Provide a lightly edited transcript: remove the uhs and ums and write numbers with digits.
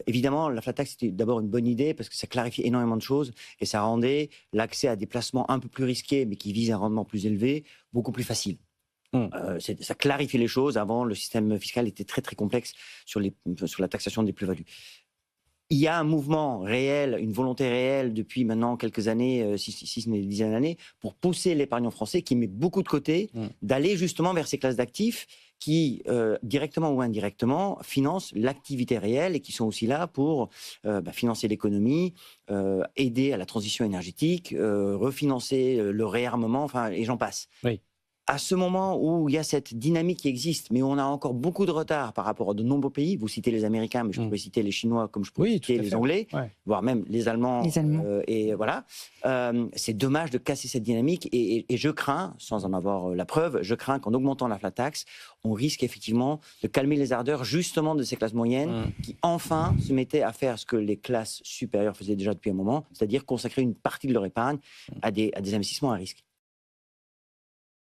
Évidemment, la flat tax, c'était d'abord une bonne idée parce que ça clarifie énormément de choses et ça rendait l'accès à des placements un peu plus risqués, mais qui visent un rendement plus élevé, beaucoup plus facile. Mmh. Ça clarifie les choses. Avant, le système fiscal était très, très complexe sur la taxation des plus-values. Il y a un mouvement réel, une volonté réelle depuis maintenant quelques années, si ce n'est des dizaines d'années, pour pousser l'épargnant français qui met beaucoup de côté, d'aller justement vers ces classes d'actifs qui, directement ou indirectement, financent l'activité réelle et qui sont aussi là pour financer l'économie, aider à la transition énergétique, refinancer le réarmement, enfin, et j'en passe. Oui. À ce moment où il y a cette dynamique qui existe, mais où on a encore beaucoup de retard par rapport à de nombreux pays, vous citez les Américains, mais je pourrais citer les Chinois comme je pourrais citer les Anglais, voire même les Allemands. Et voilà, c'est dommage de casser cette dynamique et je crains, sans en avoir la preuve, je crains qu'en augmentant la flat tax, on risque effectivement de calmer les ardeurs justement de ces classes moyennes qui enfin se mettaient à faire ce que les classes supérieures faisaient déjà depuis un moment, c'est-à-dire consacrer une partie de leur épargne à des investissements à risque.